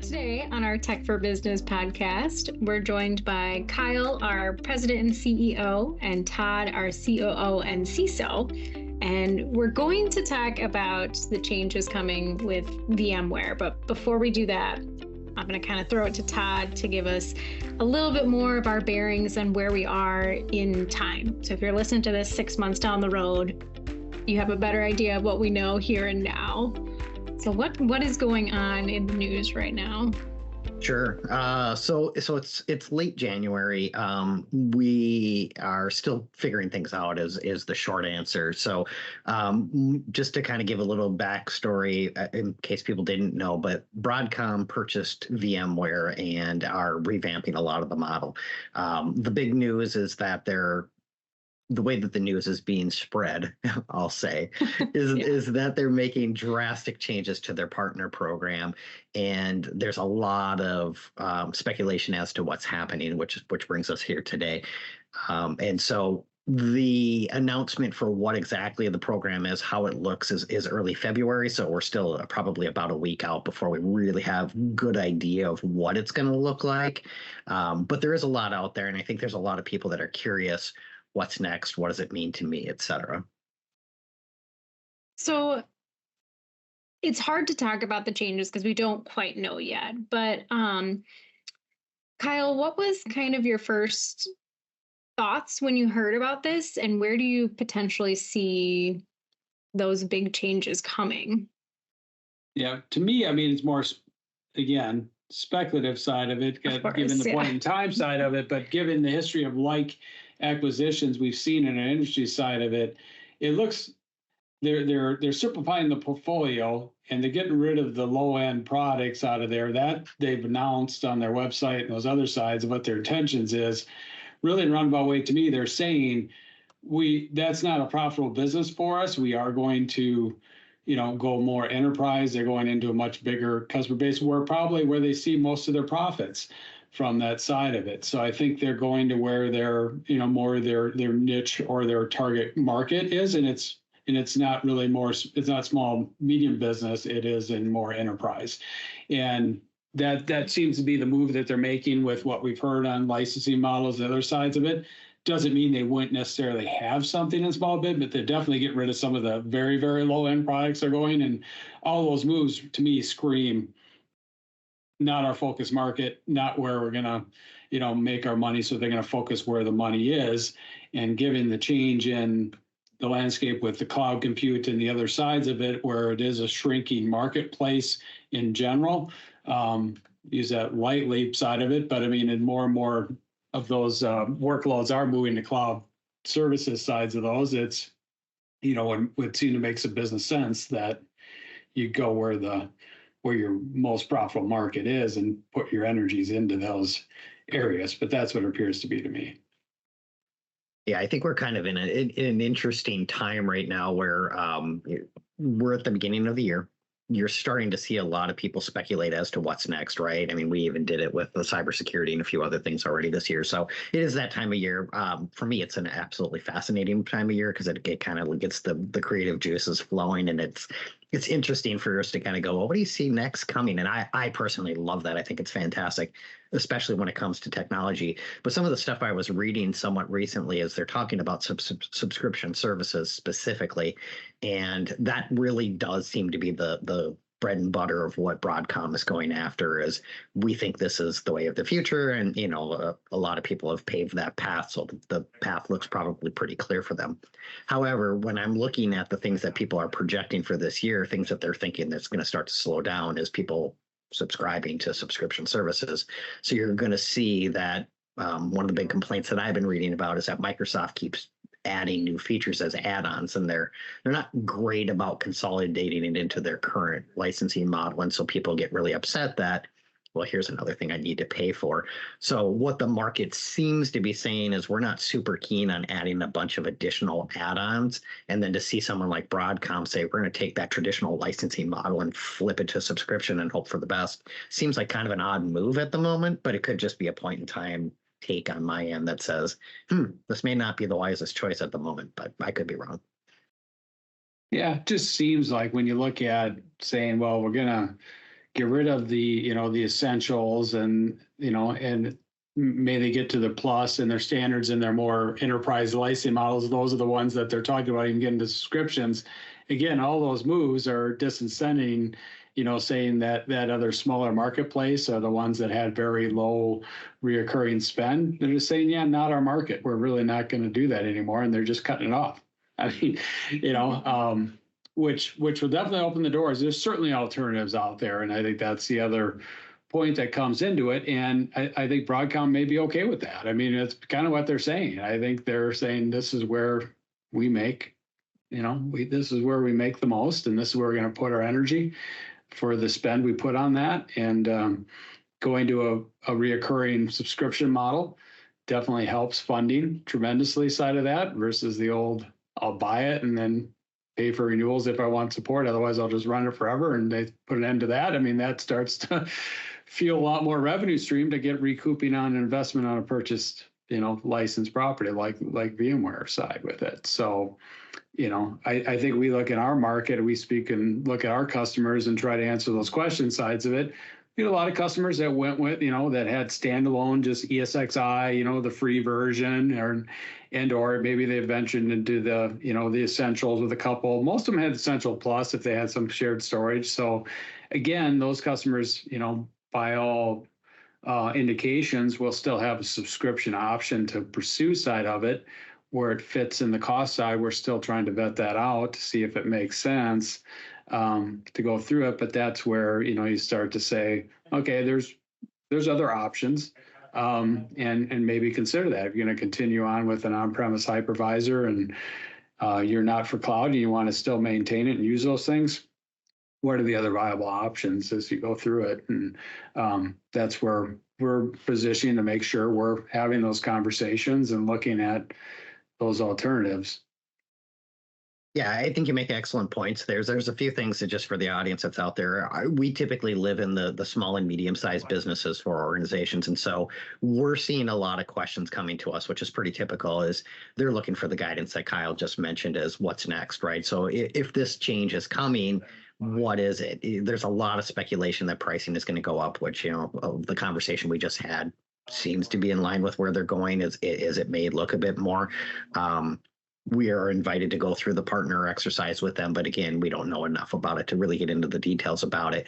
Today on our Tech for Business podcast, we're joined by Kyle, our president and CEO, and Todd, our COO and CISO. And we're going to talk about the changes coming with VMware. But before we do that, I'm going to kind of throw it to Todd to give us a little bit more of our bearings on where we are in time. So if you're listening to this 6 months down the road, you have a better idea of what we know here and now. So what is going on in the news right now? Sure. So it's late January. We are still figuring things out is the short answer. So just to kind of give a little backstory in case people didn't know, but Broadcom purchased VMware and are revamping a lot of the model. The big news is that the way that the news is being spread, I'll say, is that they're making drastic changes to their partner program. And there's a lot of speculation as to what's happening, which brings us here today. And so the announcement for what exactly the program is, how it looks is early February. So we're still probably about a week out before we really have good idea of what it's going to look like. But there is a lot out there. And I think there's a lot of people that are curious. What's next? What does it mean to me, et cetera? So it's hard to talk about the changes because we don't quite know yet. But Kyle, what was kind of your first thoughts when you heard about this, and where do you potentially see those big changes coming? Yeah, to me, I mean, it's more, again, speculative side of it, given the point in time side of it, but given the history of acquisitions we've seen in an industry side of it, it looks they're simplifying the portfolio and they're getting rid of the low end products out of there that they've announced on their website and those other sides of what their intentions is. Really, in a roundabout way, to me, they're saying that's not a profitable business for us. We are going to go more enterprise. They're going into a much bigger customer base where they see most of their profits from that side of it. So I think they're going to where their more their niche or their target market is, and it's not really it's not small medium business. It is in more enterprise, and that seems to be the move that they're making with what we've heard on licensing models and other sides of it. Doesn't mean they wouldn't necessarily have something in small bit, but they're definitely getting rid of some of the very, very low end products they're going, and all those moves to me scream not our focus market, not where we're going to, make our money. So they're going to focus where the money is. And given the change in the landscape with the cloud compute and the other sides of it, where it is a shrinking marketplace in general, use that lightly side of it. But I mean, and more of those workloads are moving to cloud services sides of those. It's, it would seem to make some business sense that you go where your most profitable market is and put your energies into those areas. But that's what it appears to be to me. Yeah, I think we're kind of in an interesting time right now where we're at the beginning of the year. You're starting to see a lot of people speculate as to what's next, right? I mean, we even did it with the cybersecurity and a few other things already this year. So it is that time of year. For me, it's an absolutely fascinating time of year because it kind of gets the creative juices flowing, and it's interesting for us to kind of go, well, what do you see next coming? And I personally love that. I think it's fantastic, especially when it comes to technology. But some of the stuff I was reading somewhat recently is they're talking about subscription services specifically. And that really does seem to be the bread and butter of what Broadcom is going after. Is we think this is the way of the future. And, a lot of people have paved that path. So the path looks probably pretty clear for them. However, when I'm looking at the things that people are projecting for this year, things that they're thinking that's going to start to slow down is people subscribing to subscription services. So you're going to see that one of the big complaints that I've been reading about is that Microsoft keeps adding new features as add-ons, and they're not great about consolidating it into their current licensing model. And so people get really upset that, well, here's another thing I need to pay for. So what the market seems to be saying is we're not super keen on adding a bunch of additional add-ons. And then to see someone like Broadcom say, we're going to take that traditional licensing model and flip it to subscription and hope for the best, seems like kind of an odd move at the moment, but it could just be a point in time take on my end that says, this may not be the wisest choice at the moment, but I could be wrong. Yeah, it just seems like when you look at saying, well, we're going to get rid of the the essentials, and and may they get to the plus and their standards and their more enterprise licensing models. Those are the ones that they're talking about, even getting to subscriptions. Again, all those moves are disincenting, saying that other smaller marketplace are the ones that had very low reoccurring spend. They're just saying, yeah, not our market. We're really not going to do that anymore. And they're just cutting it off. I mean, which will definitely open the doors. There's certainly alternatives out there. And I think that's the other point that comes into it. And I think Broadcom may be okay with that. I mean, it's kind of what they're saying. I think they're saying this is where we make, this is where we make the most, and this is where we're going to put our energy for the spend we put on that. And going to a reoccurring subscription model definitely helps funding tremendously side of that versus the old, I'll buy it and then pay for renewals if I want support. Otherwise, I'll just run it forever, and they put an end to that. I mean, that starts to feel a lot more revenue stream to get recouping on an investment on a purchased, licensed property like VMware side with it. So, I think we look at our market, we speak and look at our customers and try to answer those question sides of it. We had a lot of customers that went with, that had standalone, just ESXi, the free version, or maybe they ventured into the, the essentials with a couple. Most of them had Essential Plus if they had some shared storage. So again, those customers, by all indications, will still have a subscription option to pursue side of it. Where it fits in the cost side, we're still trying to vet that out to see if it makes sense to go through it. But that's where, you start to say, okay, there's other options, and maybe consider that. If you're going to continue on with an on-premise hypervisor and you're not for cloud and you want to still maintain it and use those things, what are the other viable options as you go through it? And that's where we're positioning to make sure we're having those conversations and looking at those alternatives. Yeah, I think you make excellent points. There's a few things that, just for the audience that's out there, we typically live in the small and medium-sized businesses for organizations. And so we're seeing a lot of questions coming to us, which is pretty typical, is they're looking for the guidance that Kyle just mentioned as what's next, right? So if this change is coming, what is it? There's a lot of speculation that pricing is going to go up, which, the conversation we just had seems to be in line with where they're going, as it may look a bit more. We are invited to go through the partner exercise with them, but again, we don't know enough about it to really get into the details about it.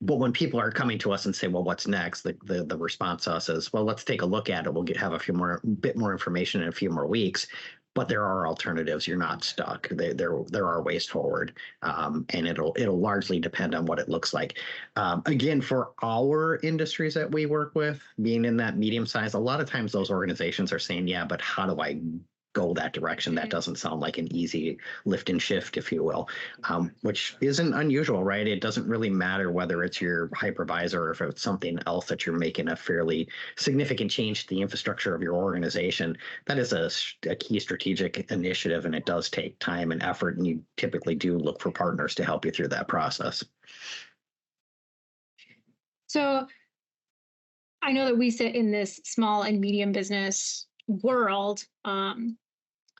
But when people are coming to us and say, well, what's next? The response to us is, well, let's take a look at it. We'll have a bit more information in a few more weeks. But there are alternatives. You're not stuck. There are ways forward, and it'll largely depend on what it looks like. Again, for our industries that we work with, being in that medium size, a lot of times those organizations are saying, yeah, but how do I go that direction? That doesn't sound like an easy lift and shift, if you will, which isn't unusual, right? It doesn't really matter whether it's your hypervisor or if it's something else that you're making a fairly significant change to the infrastructure of your organization. That is a key strategic initiative, and it does take time and effort, and you typically do look for partners to help you through that process. So I know that we sit in this small and medium business world.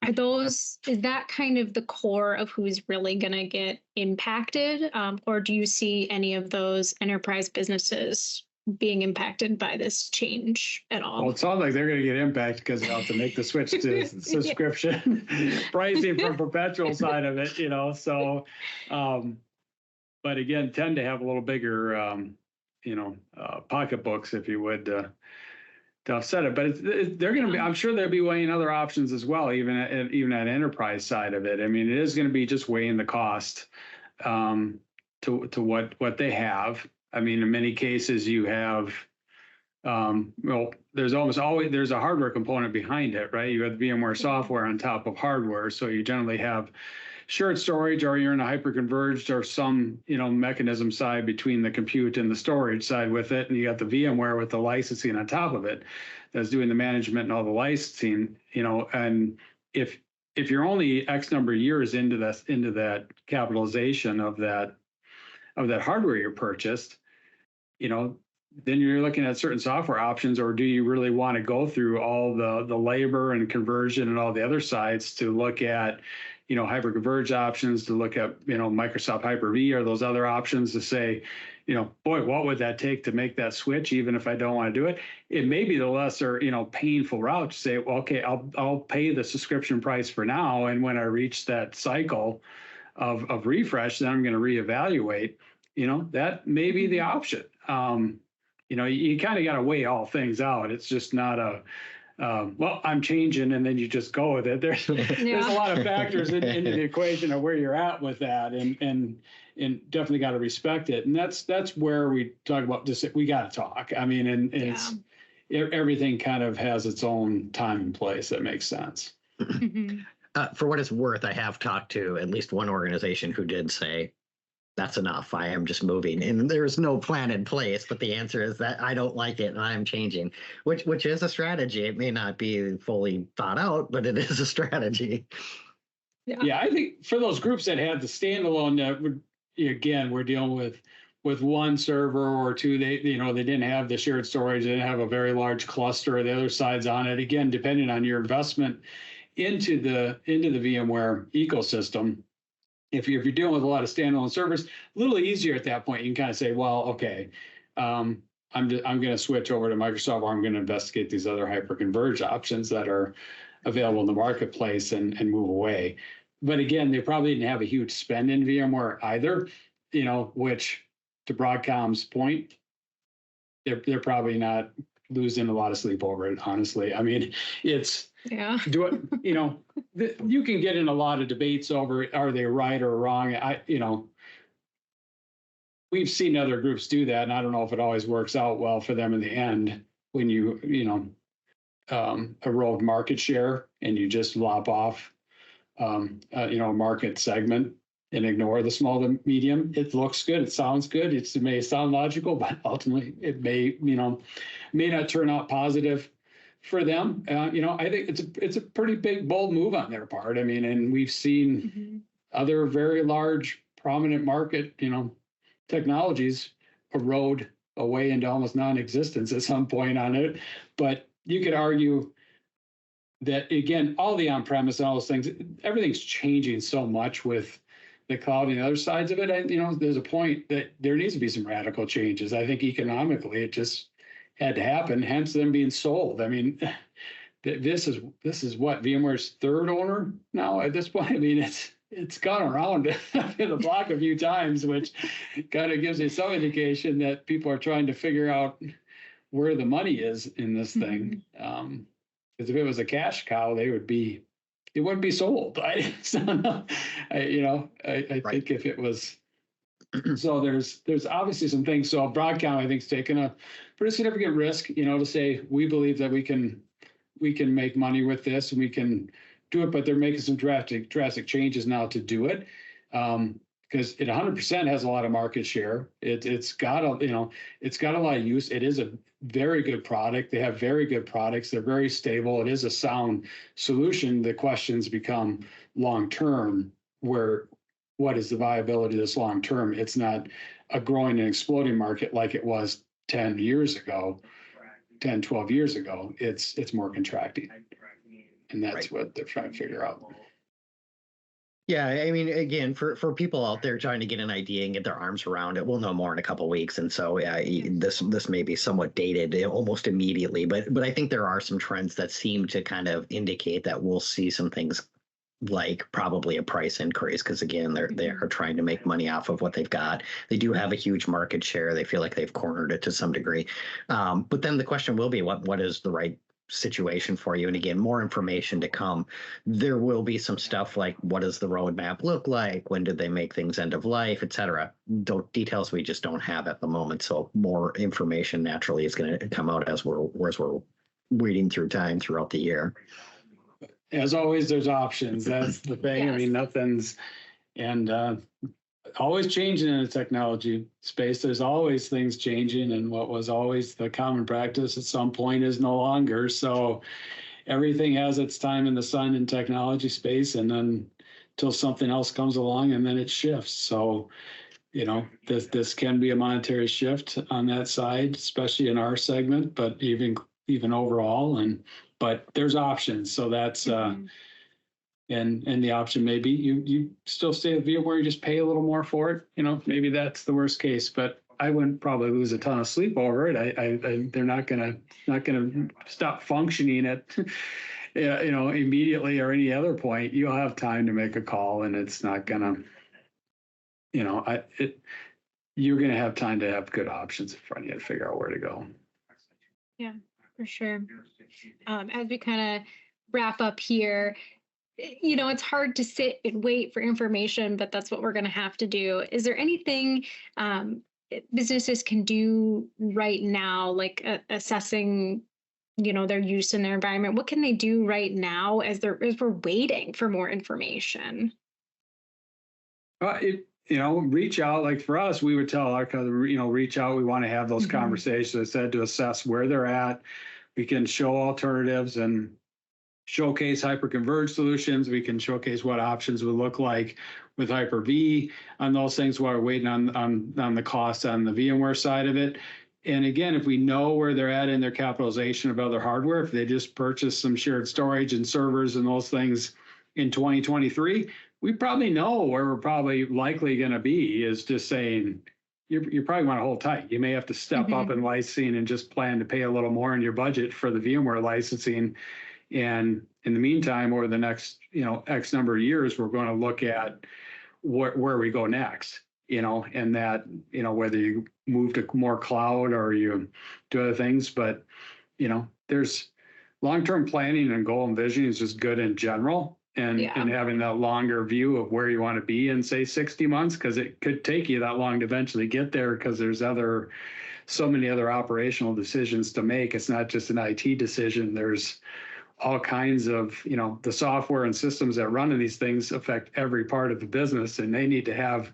Is that kind of the core of who's really going to get impacted? Or do you see any of those enterprise businesses being impacted by this change at all? Well, it sounds like they're going to get impacted because they'll have to make the switch to subscription pricing for perpetual side of it, so, but again, tend to have a little bigger, pocketbooks, if you would, to offset it. But they're going to be, I'm sure they'll be weighing other options as well, even at enterprise side of it. I mean, it is going to be just weighing the cost to what they have. I mean, in many cases, you have, there's almost always, there's a hardware component behind it, right? You have the VMware software on top of hardware. So you generally have shared storage, or you're in a hyper-converged or some, mechanism side between the compute and the storage side with it. And you got the VMware with the licensing on top of it that's doing the management and all the licensing, and if you're only X number of years into that capitalization of that hardware you purchased, then you're looking at certain software options, or do you really want to go through all the labor and conversion and all the other sides to look at, hyper-converged options, to look at, Microsoft Hyper-V or those other options to say, boy, what would that take to make that switch, even if I don't want to do it? It may be the lesser, painful route to say, well, okay, I'll pay the subscription price for now. And when I reach that cycle of refresh, then I'm going to reevaluate. That may be the option. You kind of got to weigh all things out. It's just not well, I'm changing, and then you just go with it. There's a lot of factors into the equation of where you're at with that, and definitely got to respect it. And that's where we talk about this. We got to talk. I mean, and it's everything kind of has its own time and place that makes sense. For what it's worth, I have talked to at least one organization who did say, that's enough. I am just moving, and there's no plan in place. But the answer is that I don't like it, and I'm changing, which is a strategy. It may not be fully thought out, but it is a strategy. Yeah, I think for those groups that had the standalone, again, we're dealing with one server or two. They didn't have the shared storage. They didn't have a very large cluster of the other sides on it. Again, depending on your investment into the VMware ecosystem. If you're dealing with a lot of standalone servers, a little easier at that point. You can kind of say, well, okay, I'm going to switch over to Microsoft, or I'm going to investigate these other hyper-converged options that are available in the marketplace and move away. But again, they probably didn't have a huge spend in VMware either, which, to Broadcom's point, they're probably not losing a lot of sleep over it, honestly. I mean, you can get in a lot of debates over, are they right or wrong? We've seen other groups do that, and I don't know if it always works out well for them in the end when you erode market share and you just lop off, a market segment and ignore the small to medium. It looks good. It sounds good. It may sound logical, but ultimately it may not turn out positive for them. I think it's a pretty big, bold move on their part. I mean, and we've seen other very large, prominent market, technologies erode away into almost non-existence at some point on it. But you could argue that, again, all the on-premise and all those things, everything's changing so much with the cloud and the other sides of it. And, there's a point that there needs to be some radical changes. I think economically it just had to happen, hence them being sold. I mean, this is what, VMware's third owner now at this point. I mean, it's gone around the block a few times, which kind of gives you some indication that people are trying to figure out where the money is in this thing. Because if it was a cash cow, it wouldn't be sold. I think if it was. So there's obviously some things. So Broadcom, I think, is taking a pretty significant risk, to say, we believe that we can make money with this and we can do it, but they're making some drastic changes now to do it. Because it 100% has a lot of market share. It's got a lot of use. It is a very good product. They have very good products. They're very stable. It is a sound solution. The questions become long-term, what is the viability of this long term? It's not a growing and exploding market like it was 10 years ago, 10, 12 years ago. It's more contracting. And that's what they're trying to figure out. Yeah, I mean, again, for people out there trying to get an idea and get their arms around it, we'll know more in a couple of weeks. And so this may be somewhat dated almost immediately, but I think there are some trends that seem to kind of indicate that we'll see some things like probably a price increase, because again, they are trying to make money off of what they've got. They do have a huge market share. They feel like they've cornered it to some degree. But then the question will be, what is the right situation for you? And again, more information to come. There will be some stuff like, what does the roadmap look like? When did they make things end of life, et cetera? Details we just don't have at the moment. So more information naturally is going to come out as we're reading through time throughout the year. As always, there's options. That's the thing. Yes. I mean, nothing's, and always changing in the technology space. There's always things changing, and what was always the common practice at some point is no longer. So everything has its time in the sun in technology space, and then till something else comes along, and then it shifts. So, this can be a monetary shift on that side, especially in our segment, but even overall. But there's options. So that's and the option may be you still stay with VMware, you just pay a little more for it. Maybe that's the worst case. But I wouldn't probably lose a ton of sleep over it. They're not gonna stop functioning at immediately or any other point. You'll have time to make a call, and it's not gonna, you're gonna have time to have good options in front of you to figure out where to go. Yeah, for sure. As we kind of wrap up here, it's hard to sit and wait for information, but that's what we're going to have to do. Is there anything businesses can do right now, like assessing, their use in their environment? What can they do right now as we're waiting for more information? Reach out. Like for us, we would tell our customers, reach out. We want to have those conversations, I said, to assess where they're at. We can show alternatives and showcase hyper-converged solutions. We can showcase what options would look like with Hyper-V on those things while we're waiting on the cost on the VMware side of it. And again, if we know where they're at in their capitalization of other hardware, if they just purchased some shared storage and servers and those things in 2023, we probably know where we're probably likely going to be, is just saying, you probably want to hold tight. You may have to step up in licensing and just plan to pay a little more in your budget for the VMware licensing. And in the meantime, over the next, X number of years, we're going to look at where we go next, and that, whether you move to more cloud or you do other things. But, there's long-term planning and goal and vision is just good in general. And having that longer view of where you want to be in, say, 60 months, because it could take you that long to eventually get there, because there's so many other operational decisions to make. It's not just an IT decision. There's all kinds of, the software and systems that run in these things affect every part of the business, and they need to have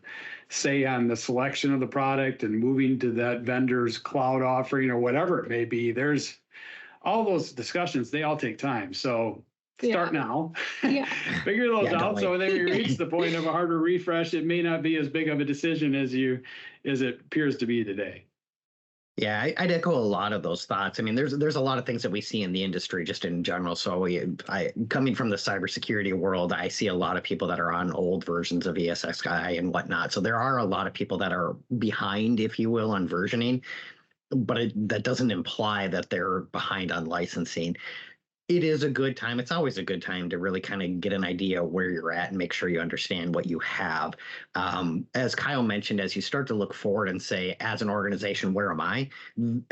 say on the selection of the product and moving to that vendor's cloud offering or whatever it may be. There's all those discussions, they all take time. So start now, figure those out. So when you reach the point of a hardware refresh, it may not be as big of a decision as it appears to be today. Yeah, I'd echo a lot of those thoughts. I mean, there's a lot of things that we see in the industry just in general. So coming from the cybersecurity world, I see a lot of people that are on old versions of ESXi and whatnot. So there are a lot of people that are behind, if you will, on versioning, but that doesn't imply that they're behind on licensing. It is a good time. It's always a good time to really kind of get an idea where you're at and make sure you understand what you have. As Kyle mentioned, as you start to look forward and say, as an organization, where am I?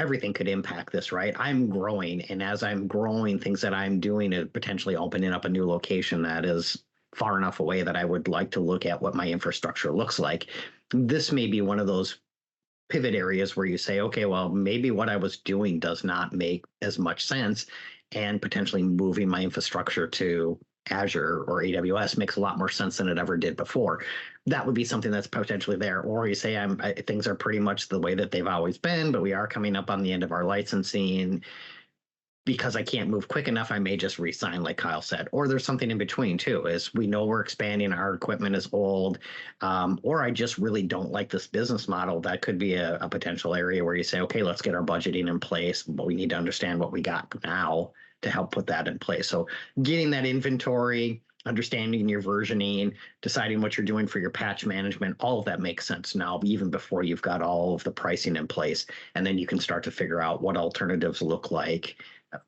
Everything could impact this, right? I'm growing. And as I'm growing, things that I'm doing is potentially opening up a new location that is far enough away that I would like to look at what my infrastructure looks like. This may be one of those pivot areas where you say, okay, well, maybe what I was doing does not make as much sense, and potentially moving my infrastructure to Azure or AWS makes a lot more sense than it ever did before. That would be something that's potentially there. Or you say, things are pretty much the way that they've always been, but we are coming up on the end of our licensing. Because I can't move quick enough, I may just re-sign, like Kyle said. Or there's something in between too, is we know we're expanding, our equipment is old, or I just really don't like this business model. That could be a potential area where you say, okay, let's get our budgeting in place, but we need to understand what we got now to help put that in place. So getting that inventory, understanding your versioning, deciding what you're doing for your patch management, all of that makes sense now, even before you've got all of the pricing in place. And then you can start to figure out what alternatives look like,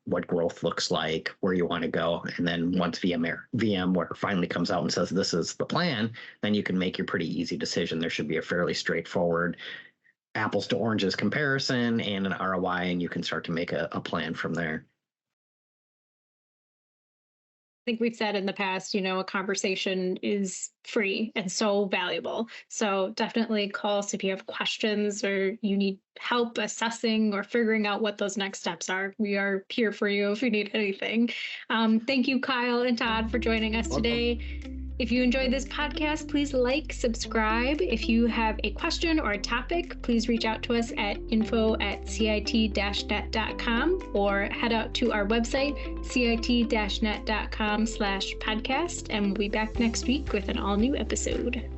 what growth looks like, where you want to go. And then once VMware finally comes out and says, this is the plan, then you can make your pretty easy decision. There should be a fairly straightforward apples to oranges comparison and an ROI, and you can start to make a plan from there. I think we've said in the past, a conversation is free and so valuable. So definitely call us if you have questions or you need help assessing or figuring out what those next steps are. We are here for you if you need anything. Thank you, Kyle and Todd, for joining us today. If you enjoyed this podcast, please like, subscribe. If you have a question or a topic, please reach out to us at info@cit-net.com or head out to our website, cit-net.com/podcast, and we'll be back next week with an all-new episode.